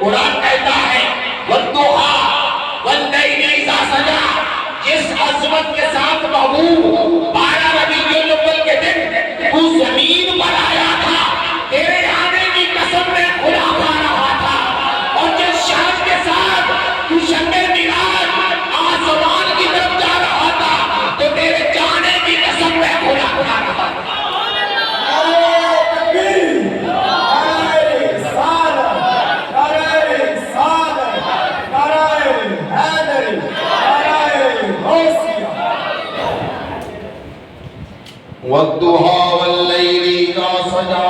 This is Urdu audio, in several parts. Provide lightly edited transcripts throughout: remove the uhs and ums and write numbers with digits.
قرآن کہتا ہے والضحیٰ واللیل اذا سجا، جس عظمت کے ساتھ محبوب 12 ربیع الاول کے دن تو زمین پر آیا تھا، تیرے آنے کی قسم میں خدا کھا رہا تھا، اور جس شان کے ساتھ تو شب معراج آسمان کی طرف جا رہا تھا تو تیرے جانے کی قسم میں خدا کھا رہا تھا۔ والضحیٰ واللیل اذا سجا،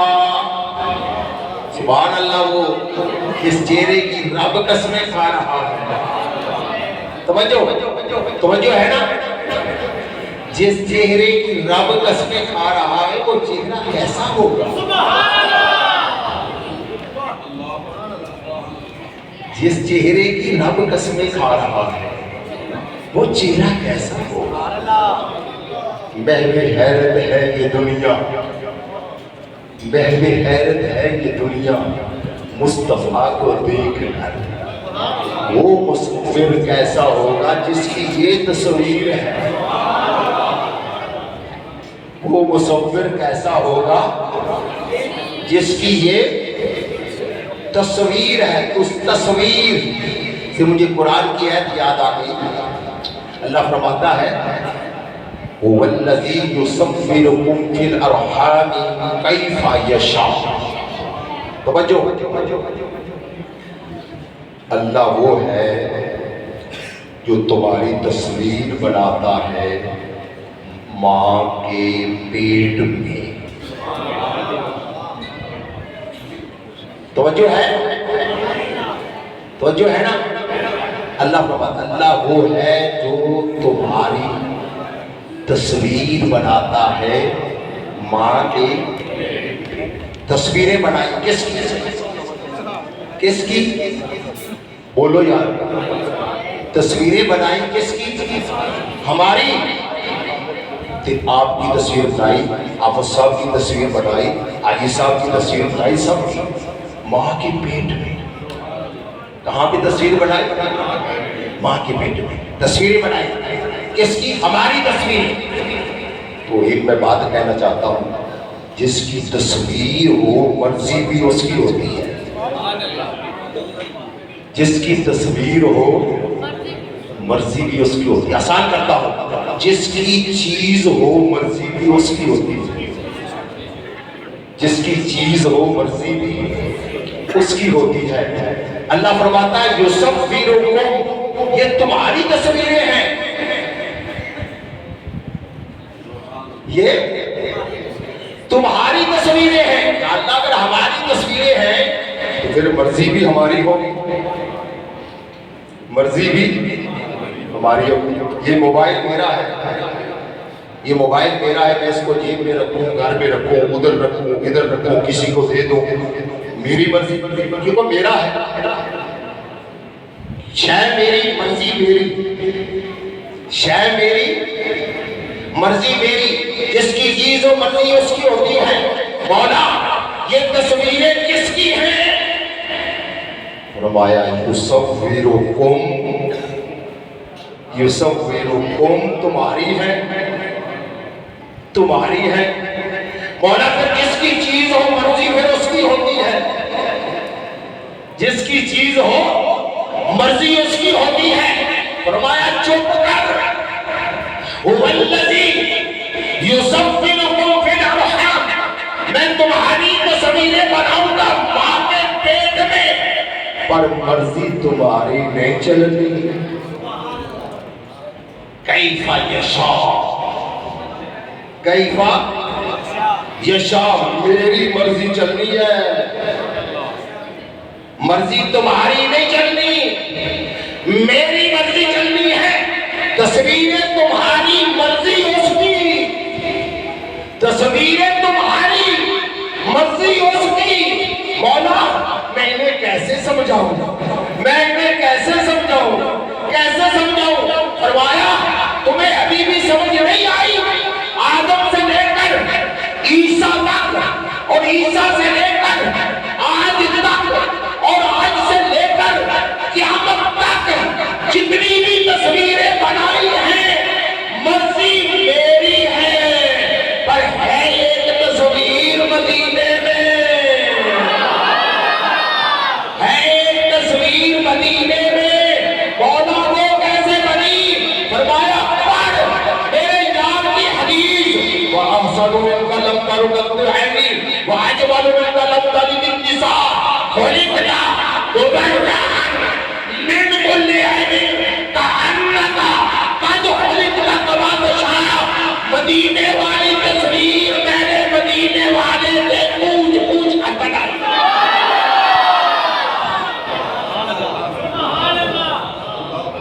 سبحان اللہ، وہ اس چہرے کی رب قسمیں کھا رہا ہے۔ توجہ ہے نا؟ جس چہرے کی رب قسمیں کھا رہا ہے وہ چہرہ کیسا ہوگا؟ جس چہرے کی رب قسمیں کھا رہا ہے وہ چہرہ کیسا ہوگا؟ محو حیرت ہے یہ دنیا، محو حیرت ہے یہ دنیا، مصطفیٰ کو دیکھ کر وہ مصور کیسا ہوگا جس کی یہ تصویر ہے؟ وہ مصور کیسا ہوگا جس کی یہ تصویر ہے؟ اس تصویر سے مجھے قرآن کی آیت یاد آ گئی۔ اللہ فرماتا ہے هو الذی یصورکم فی الارحام کیف یشاء۔ توجہ، اللہ وہ ہے جو تمہاری تصویر بناتا ہے ماں کے پیٹ میں۔ توجہ ہے نا؟ اللہ وہ ہے جو تمہاری تصویر بناتا ہے ماں کے۔ تصویریں بنائی کس کی؟ بولو یار، تصویریں بنائی کس کی؟ ہماری۔ آپ کی تصویر بنائی، آفت صاحب کی تصویر بنائی، علی صاحب کی تصویر بنائی، سب کی ماں کے پیٹ میں۔ کہاں پہ تصویر بنائی؟ ماں کے پیٹ میں تصویریں بنائی کس کی؟ ہماری تصویر۔ تو ایک میں بات کہنا چاہتا ہوں، جس کی تصویر ہو مرضی بھی اس کی ہوتی ہے۔ جس کی تصویر ہو مرضی بھی اس کی ہوتی ہے۔ آسان کرتا ہوں، جس کی چیز ہو مرضی بھی اس کی ہوتی ہے۔ جس کی چیز ہو مرضی بھی اس کی ہوتی ہے۔ اللہ فرماتا ہے یصورکم، یہ تمہاری تصویریں ہیں، یہ تمہاری تصویریں ہیں۔ اللہ اگر ہماری تصویریں ہیں تو پھر مرضی بھی ہماری ہوگی، مرضی بھی ہماری ہوگی۔ یہ موبائل میرا ہے، یہ موبائل میرا ہے، میں اس کو جیب میں رکھوں، گھر میں رکھوں، ادھر رکھوں، ادھر رکھوں، کسی کو دے دوں، میری مرضی، کیونکہ میرا ہے۔ شے میری مرضی میری، شے میری مرضی میری، جس کی چیز و مرضی اس کی ہوتی ہے۔ مولا یہ تصویریں کس کی ہیں؟ فرمایا یصورکم، یصورکم تمہاری ہے، تمہاری ہے۔ مولا پھر جس کی چیز ہو مرضی پھر اس کی ہوتی ہے، جس کی چیز ہو مرضی اس کی ہوتی ہے۔ فرمایا چپ کر، هو الذی یصورکم فی الارحام، میں تمہاری تصویریں بناؤں گا ماں کے پیٹ میں، پر مرضی تمہاری نہیں چلنی۔ کیف یشاء، کیف یشاء، میری مرضی چلنی ہے، مرضی تمہاری نہیں چلنی، میری مرضی چلنی ہے۔ تصویریں تمہاری مرضی اس کی، تصویریں تمہاری مرضی اس کی۔ مولا میں انہیں کیسے سمجھاؤں، میں انہیں کیسے سمجھاؤں، کیسے سمجھاؤں؟ فرمایا تمہیں ابھی بھی سمجھ نہیں آئی؟ آدم سے لے کر عیسیٰ تک، اور عیسیٰ سے لے کر آج تک، اور آج سے لے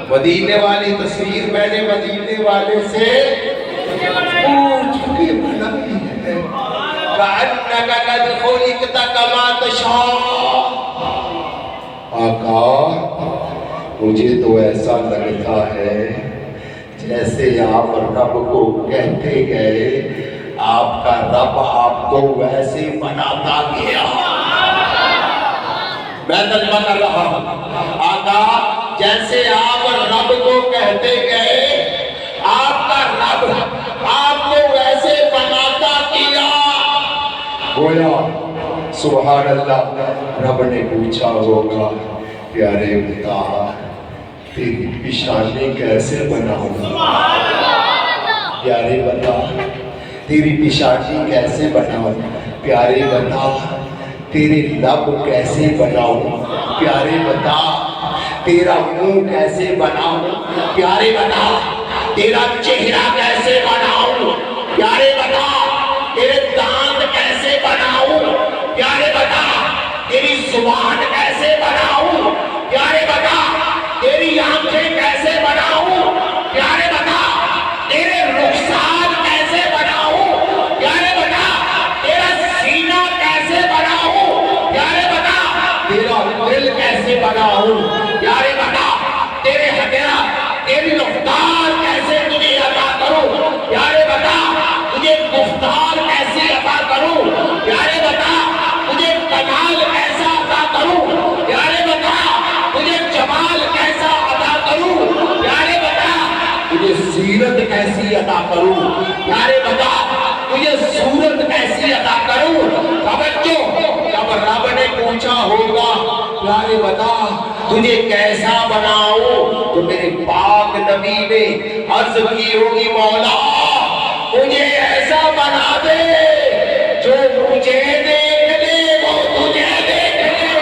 مدینے والی تصویر میں نے مدینے والے سے پوچھ کے بنائی ہے کأنک قد خلقت کما تشاء۔ آقا مجھے تو ایسا لگتا ہے جیسے آپ رب کو کہتے گئے آپ کا رب آپ کو ویسے بناتا گیا۔ میں ترجمہ کر رہا ہوں، آقا جیسے آپ رب کو کہتے گئے آپ کا رب آپ کو ویسے بناتا گیا۔ گویا سبحان اللہ رب نے پوچھا ہوگا پیارے بتا تیری پیشانی کیسے بناؤں، پیارے بتا تیری پیشانی کیسے بناؤں، پیارے بتا تیرے لب کیسے بناؤں، پیارے بتا تیرا منہ کیسے بناؤں، پیارے بتا تیرا چہرہ کیسے بناؤں، پیارے بتا تیرے دانت کیسے بناؤں، پیارے بتا تیری زبان کیسے بناؤں، پیارے بتا تیری آنکھیں کیسے بناؤں، پیارے بتا تیرے رخسار کیسے بناؤں، پیارے بتا تیرا سینہ کیسے بناؤں، پیارے بتا تیرا دل کیسے بناؤں، پیارے بتا تیرے ہتھیار تیری رفتار کیسے تجھے عطا کروں، پیارے بتا تجھے گفتار کیسے عطا کروں، پیارے بتا تجھے کمال کیسا عطا کروں، پیارے بتا تجھے جمال کیسا عطا کروں، پیارے بتا تجھے سیرت کیسی عطا کروں، پیارے بتا تجھے صورت کیسی عطا کروں۔ توجہ جب رب نے پوچھا ہوگا پیارے بتا تجھے کیسا بناؤں تو میرے پاک نبی نے عرض کی ہوگی مولا مجھے ایسا بنا دے جو مجھے دیکھ لے وہ تجھے دیکھ لے۔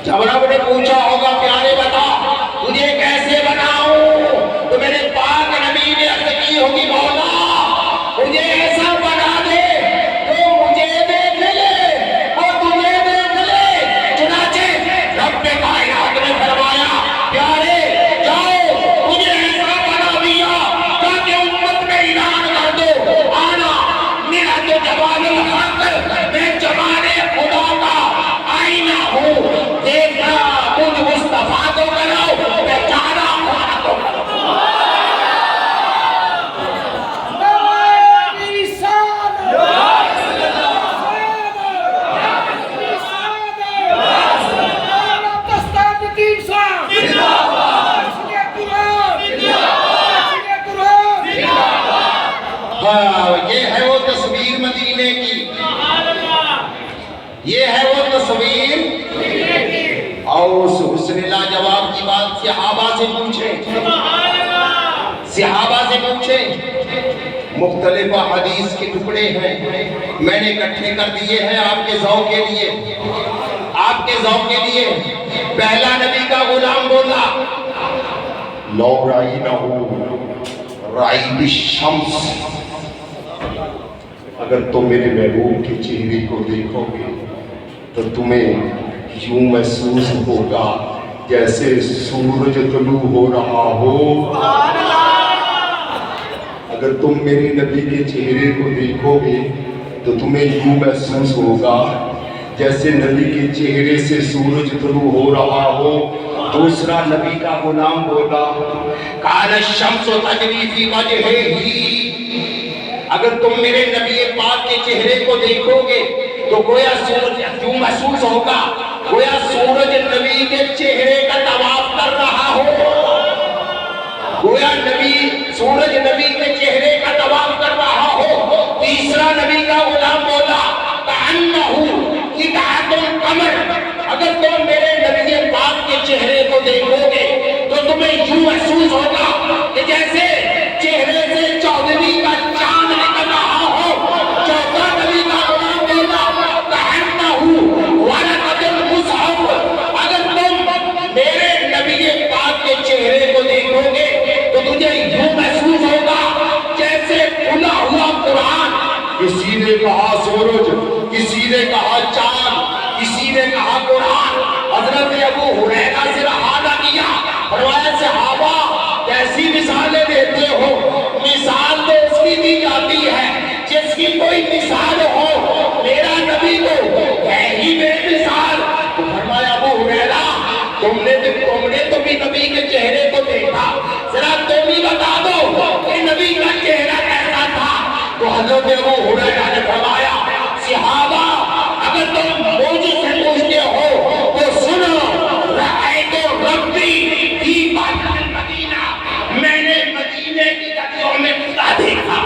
جب رب نے پوچھا ہوگا پیارے بتا تجھے کیسے بناؤں تو میرے پاک نبی نے عرض کی ہوگی مولا مجھے ایسا بنا دے تو مجھے دیکھ لے وہ تجھے دیکھ لے۔ چنانچہ رب کائنات نے فرمایا پیارے جاؤ مجھے ایسا بنا دیا تاکہ امت میں اعلان کر دو آنا میرا تو جمال الحق میں جمال خدا کا آئینہ ہوں، دیکھنا مجھ مصطفیٰ کو کرو پہچانا خدا کو کرو۔ یہ ہے وہ تصویر مدینے کی، یہ ہے وہ تصویر اور اس حسن لاجواب کی بات صحابہ سے پوچھیں، صحابہ سے پوچھیں۔ مختلف حدیث کے ٹکڑے ہیں میں نے اکٹھے کر دیے ہیں آپ کے ذوق کے لیے، آپ کے ذوق کے لیے۔ پہلا نبی کا غلام بولا لو رأینہ رأیت الشمس، اگر تم میرے محبوب کے چہرے کو دیکھو گے تو تمہیں یوں محسوس ہوگا جیسے سورج طلوع ہو رہا ہو۔ اگر تم میرے نبی کے چہرے کو دیکھو گے تو تمہیں یوں محسوس ہوگا جیسے نبی کے چہرے سے سورج طلوع ہو رہا ہو۔ دوسرا نبی کا غلام بولا کان الشمس تجری فی وجہہ، اگر تم میرے نبی پاک کے چہرے کو دیکھو گے تو گویا سورج جو محسوس ہوگا گویا سورج نبی کے چہرے کا طواف کر رہا ہو، گویا سورج نبی کے چہرے کا طواف کر رہا ہو۔ تیسرا نبی کا غلام بولا کأنہ قطعۃ القمر، اگر تم میرے نبی پاک کے چہرے کو دیکھو گے تو تمہیں یوں محسوس ہوگا کہ جیسے چہرے سے چودھویں کا چاند نکل رہا ہو۔ چوتھا نبی کا غلام بولا کأنہ ورقۃ المصحف، اگر تم میرے نبی پاک کے چہرے کو دیکھو گے تو تجھے یوں محسوس ہوگا جیسے کھلا ہوا قرآن۔ کسی نے کہا سورج، کسی نے کہا چاند، کسی نے کہا قرآن۔ حضرت ابو ہریرہ سے رہا نہ کیا، فرمایا صحابہ کیسی مثالیں دیتے ہو، مثال تو اس کی دی جاتی ہے جس کی کوئی مثال ہو، میرا نبی تو ہے ہی بے مثال۔ فرمایا ابو ہریرہ تم نے تو بھی نبی کے چہرے کو دیکھا، ذرا تم ہی بتا دو کہ نبی کا چہرہ کیسا تھا۔ تو حضرت ابو ہریرہ نے فرمایا صحابہ اگر تم مجھ سے پوچھتے ہو تو سنو، رأیت ربی فی باطن المدینہ، میں نے مدینے کی گلیوں میں خدا دیکھا۔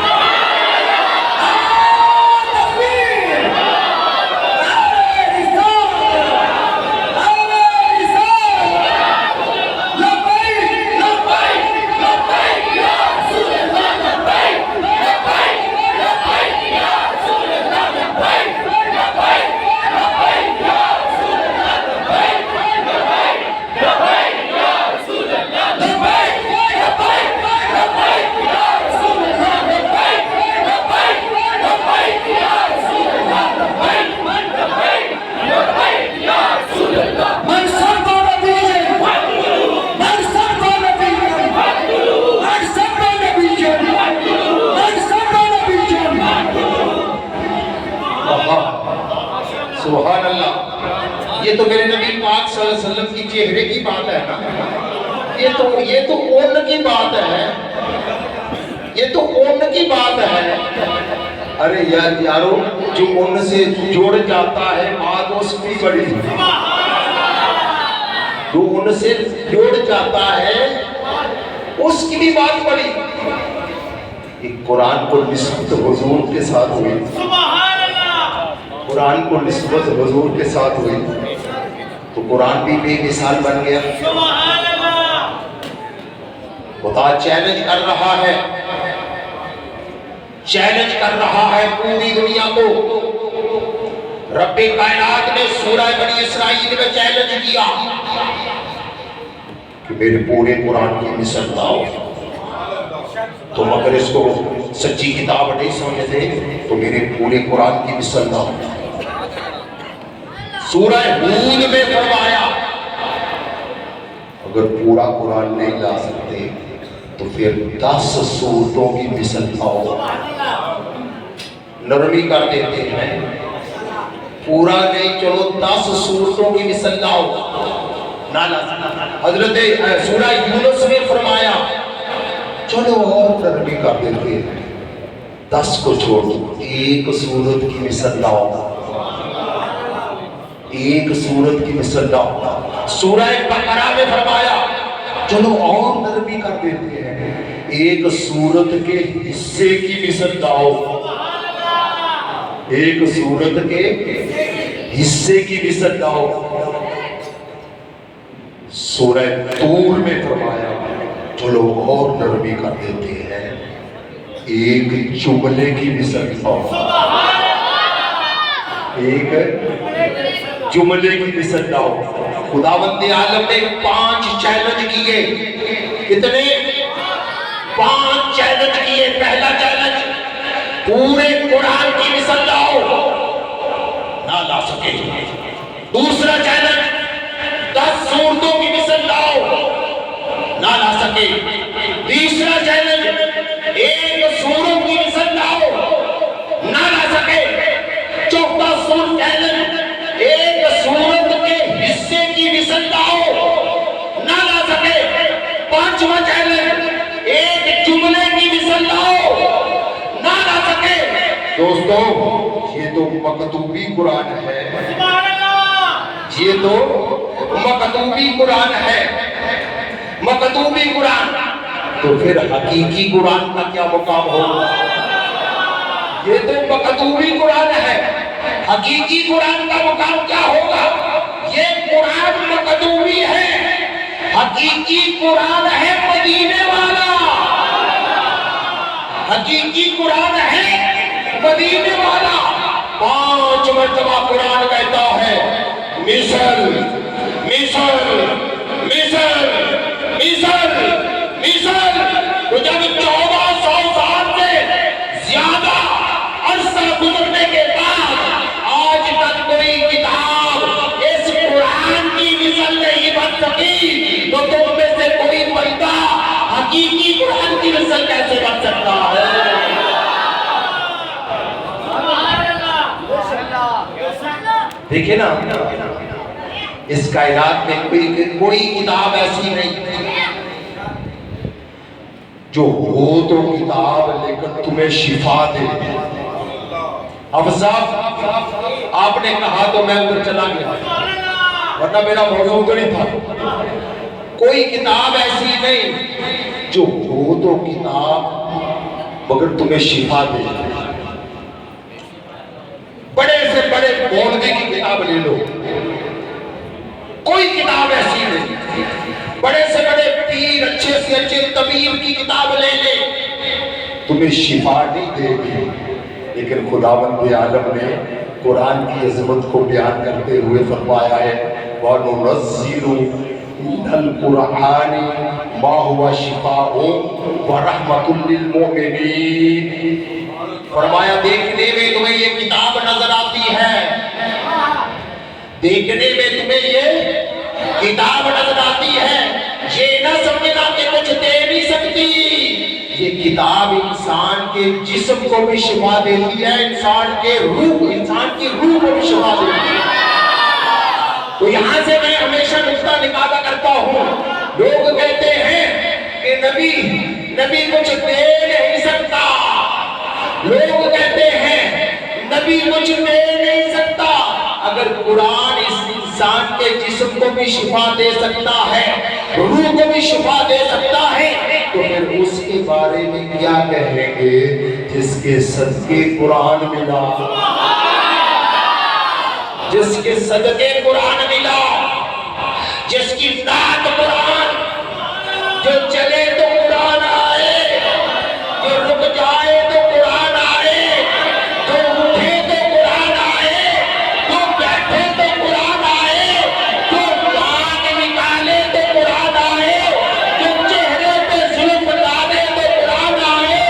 سبحان اللہ، یہ تو میرے نبی پاک صلی اللہ علیہ وسلم کی چہرے کی بات ہے نا، یہ تو اون کی بات ہے، یہ تو اون کی بات ہے۔ ارے یارو جو اون سے جوڑ جاتا ہے بات اس کی بڑی، جو اون سے جوڑ جاتا ہے اس کی بھی بات بڑی۔ ایک قرآن کو نسبت حضور کے ساتھ ہوئی، قرآن کو نسبت حضور کے ساتھ ہوئی تو قرآن بھی بے مثال بن گیا۔ خدا چیلنج کر رہا ہے، چیلنج کر رہا ہے پوری دنیا کو۔ رب کائنات نے سورہ بنی اسرائیل میں چیلنج کیا کہ میرے پورے قرآن کی مثال لاؤ۔ تم اگر اس کو سچی کتاب نہیں سمجھتے تو میرے پورے قرآن کی مثال لاؤ۔ سورہ ہود میں فرمایا اگر پورا قرآن نہیں لا سکتے تو پھر 10 سورتوں کی مثال لاؤ۔ نرمی کر دیتے ہیں، پورا نہیں چلو 10 سورتوں کی مثال لاؤ نہ لا سکتے۔ حضرت سورہ یونس میں فرمایا چلو اور نرمی کر دیتے ہیں، 10 کو چھوڑو، ایک سورت کی مثال لاؤ، ایک سورت کی مثال لاؤ۔ سورہ بقرہ میں فرمایا چلو اور نرمی کر دیتے ہیں، ایک سورت کے حصے کی مثال لاؤ، ایک سورت کے حصے کی مثال لاؤ۔ سورہ طور میں فرمایا چلو اور نرمی کر دیتے ہیں، ایک جملے کی مثال لاؤ، ایک جملے کی مثال لاؤ۔ خداوند عالم نے 5 چیلنج کیے، کتنے؟ 5 چیلنج کیے۔ پہلا چیلنج پورے قرآن کی مثال لاؤ، نہ لا سکے۔ دوسرا چیلنج 10 سورتوں کی مثال لاؤ، نہ لا سکے۔ تیسرا چیلنج ایک سورت کی مثال لاؤ، نہ لا سکے۔ چوتھا چیلنج ایک سورت کے حصے کی مثال لاؤ، نہ لا سکے۔ پانچواں چیلنج ایک جملے کی مثال لاؤ، نہ لا سکے۔ دوستوں یہ تو مکتوبی قرآن ہے، یہ تو مکتوبی قرآن ہے، مکتوبی قرآن، تو پھر حقیقی قرآن کا کیا مقام ہوگا؟ یہ تو مکتوبی قرآن ہے، حقیقی قرآن کا مقام کیا ہوگا؟ یہ قرآن مکتوبی ہے، حقیقی قرآن ہے مدینے والا، حقیقی قرآن ہے مدینے والا۔ 5 مرتبہ قرآن کہتا ہے مصر مصر مصر مصر مصر۔ تو جب 1400 سال سے زیادہ عرصہ گزرنے کے بعد آج تک کوئی کتاب اس قرآن کی مثل نہیں بن سکی، تو تم میں سے کوئی بندہ حقیقی قرآن کی مثل کیسے بن سکتا ہے؟ دیکھیں نا، اس کائنات میں کوئی کتاب ایسی نہیں جو ہو تو کتاب لیکن تمہیں شفا دے۔ اب صاحب آپ نے کہا تو میں ادھر چلا گیا، ورنہ میرا موضوع ادھر ہی تھا۔ کوئی کتاب ایسی نہیں جو ہو تو کتاب مگر تمہیں شفا دے۔ بڑے سے بڑے مولوی کی کتاب لے لو، کوئی کتاب ایسی نہیں۔ بڑے سے بڑے پیر، اچھے سے اچھے طبیب کی کتاب لے لے، تمہیں شفا نہیں دے گی۔ لیکن خداوند عالم نے قرآن کی عظمت کو بیان کرتے ہوئے فرمایا ہے وَنُنَزِّلُ مِنَ الْقُرْآنِ مَا هُوَ شِفَاءٌ وَرَحْمَةٌ لِّلْمُؤْمِنِينَ۔ فرمایا دیکھنے میں تمہیں یہ کتاب نظر آتی ہے، دیکھنے میں تمہیں یہ کتاب نظر آتی ہے، یہ نہ سمجھنا کہ کچھ دے نہیں سکتی۔ یہ کتاب انسان کے جسم کو بھی شفا دیتی ہے، انسان کی روح کو بھی شفا دیتی ہے۔ تو یہاں سے میں ہمیشہ نقطہ نکالا کرتا ہوں، لوگ کہتے ہیں کہ نبی کچھ دے نہیں سکتا، لوگ کہتے ہیں نبی کچھ دے نہیں سکتا۔ اگر قرآن اس انسان کے جسم کو بھی شفا دے سکتا ہے، روح کو بھی شفا دے سکتا ہے، تو پھر اس کے بارے میں کیا کہیں گے جس کے صدقے قرآن ملا، جس کے صدقے قرآن ملا، جس کی نعت قرآن، جو چلے تو قرآن آئے، جو رک جائے تو قرآن آئے، جو اٹھے تو قرآن آئے، جو بیٹھے تو قرآن آئے، جو دانت نکالے تو قرآن آئے، جو چہرے پہ زلف ڈالے تو قرآن آئے،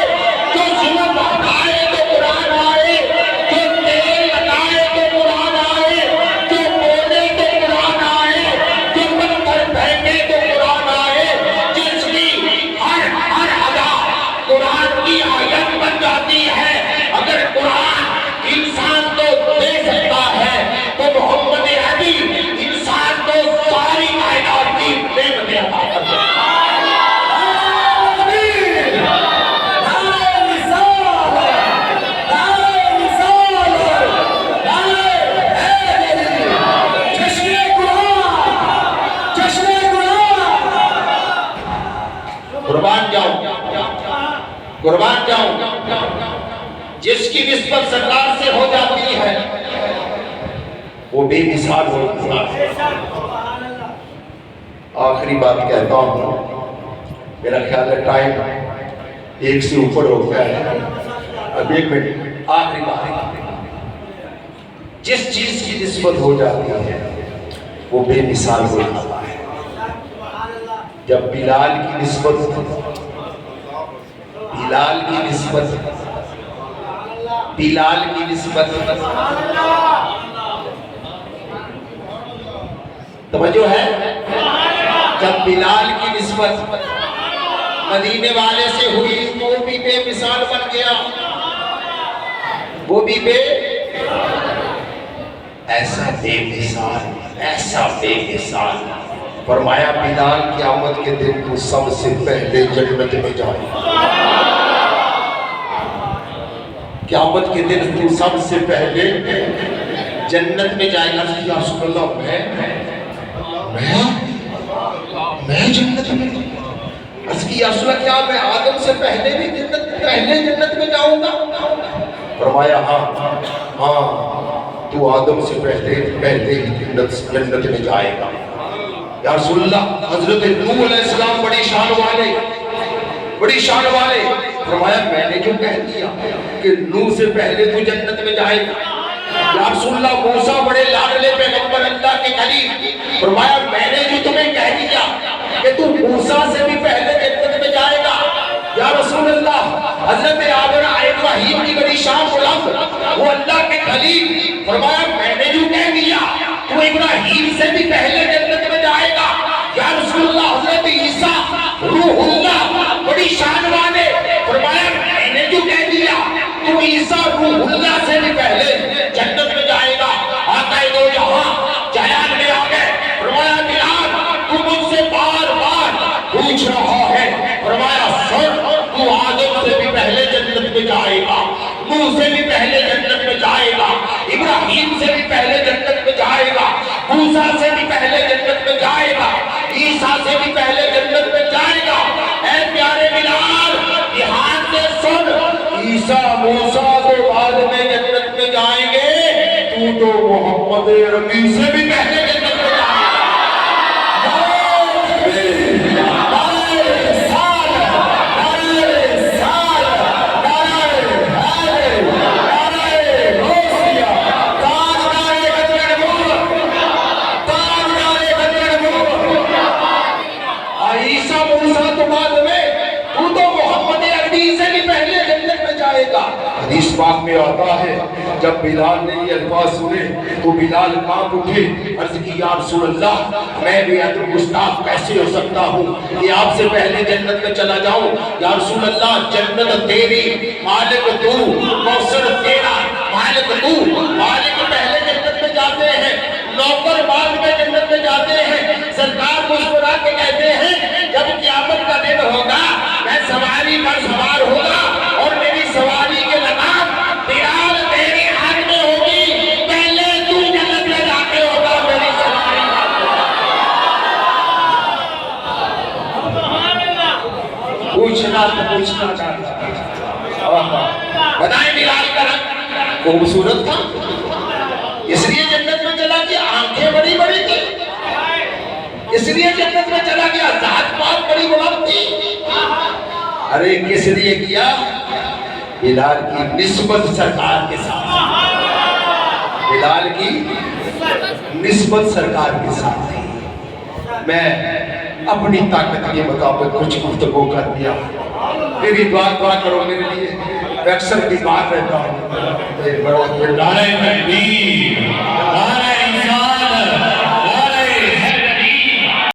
جو زلف ہٹائے تو قرآن آئے، جو تیل لگائے تو قرآن آئے، جو بولے تو قرآن آئے، جو پتھر پھینکے تو قرآن آئے، جس کی ہر ادا قرآن کی آیت بن جاتی ہے۔ اگر قرآن انسان کو دے سکتا ہے تو محمد عربی انسان کو ساری کائنات کی نعمتیں عطا کر سکتا ہے۔ قربان جاؤں جس کی نسبت سرکار سے ہو جاتی ہے وہ بے مثال ہوتی ہے۔ آخری بات کہتا ہوں، میرا خیال ہے ٹائم 1 سے اوپر ہو گیا ہے، اب 1 منٹ۔ آخری بات، جس چیز کی نسبت ہو جاتی ہے وہ بے مثال ہوتی ہے۔ جب بلال کی نسبت توجہ ہے، جب بلال کی نسبت مدینے والے سے ہوئی تو وہ بھی بے مثال بن گیا، وہ بھی ایسا بے مثال فرمایا بلال قیامت کے دن تو سب سے پہلے جنت میں جائے۔ قیامت کے دن تو سب سے پہلے جنت میں جائے گا. یا رسول اللہ میں جنت میں؟ عرض کی یا رسول اللہ کیا میں آدم سے پہلے بھی جنت میں جاؤں گا؟ فرمایا ہاں تو آدم سے پہلے ہی جنت میں جائے گا. یا رسول اللہ حضرت نوح علیہ السلام بڑی شان والے. فرمایا میں نے جو کہہ دیا کہ نوح سے پہلے تو جنت میں جائے گا. یا رسول اللہ موسیٰ بڑے لاڈلے پیغمبر اللہ کے قریب. فرمایا میں نے جو تمہیں کہہ دیا کہ تو موسیٰ سے بھی پہلے جنت میں جائے گا. یا رسول اللہ حضرت ابراہیم کی بڑی شان بلند وہ اللہ کے خلیل. فرمایا میں نے جو کہہ دیا تو ابراہیم سے بھی پہلے جنت میں جائے گا. یا رسول اللہ حضرت عیسیٰ روح اللہ بڑی شان والے. فرمایا میں نے جو کہہ دیا تو عیسیٰ روح اللہ سے بھی پہلے جنت میں جائے گا. آقا دو جہاں جیان میں آ گئے. فرمایا بلال تو مجھ سے بار پوچھ رہا ہے. فرمایا سن تو آدم سے بھی پہلے جنت میں جائے گا, نوح سے بھی پہلے جنت میں جائے گا, ابراہیم سے بھی پہلے جنت میں جائے گا, موسیٰ سے بھی پہلے جنت میں جائے گا, عیسیٰ سے بھی پہلے جنت میں جائے گا. اے پیارے بلال دھیان سے سن, عیسیٰ موسیٰ کے بعد میں جنت میں جائیں گے, تو محمد عربی سے بھی پہلے جنت میں جائے گا. حدیث پاک میں آتا ہے جب بلال نے یہ الفاظ سنے تو بلال کانپ اٹھے. عرض کی یا رسول اللہ میں بے ادب گستاخ کیسے ہو سکتا ہوں کہ آپ سے پہلے جنت میں چلا جاؤں. یا رسول اللہ جنت تیری, مالک تو, کوثر تیرا, مالک تو. مالک پہلے جنت میں جاتے ہیں, نوکر بعد میں جنت میں جاتے ہیں. سرکار مسکرا کے کہتے ہیں جب قیامت کا دن ہوگا میں سواری پر سوار ہوگا اور میری سواری کے لگام بلال تیری ہاتھ میں ہوگی, پہلے تو جنت میں جاتے ہوگا میری سواری. پوچھنا چاہتا بتائیں بلال کا رنگ خوبصورت تھا اس لیے جنت میں چلا گیا, آنکھیں بڑی بڑی تھی اس لیے جنت میں چلا گیا, ذات پات بڑی بلند تھی. ارے کس لیے کیا؟ بلال کی نسبت سرکار کے ساتھ, بلال کی نسبت سرکار کے ساتھ تھی. میں اپنی طاقت کے مطابق کچھ گفتگو کر دیا. میری دعا کرو میرے لیے, میں اکثر بیمار رہتا ہوں.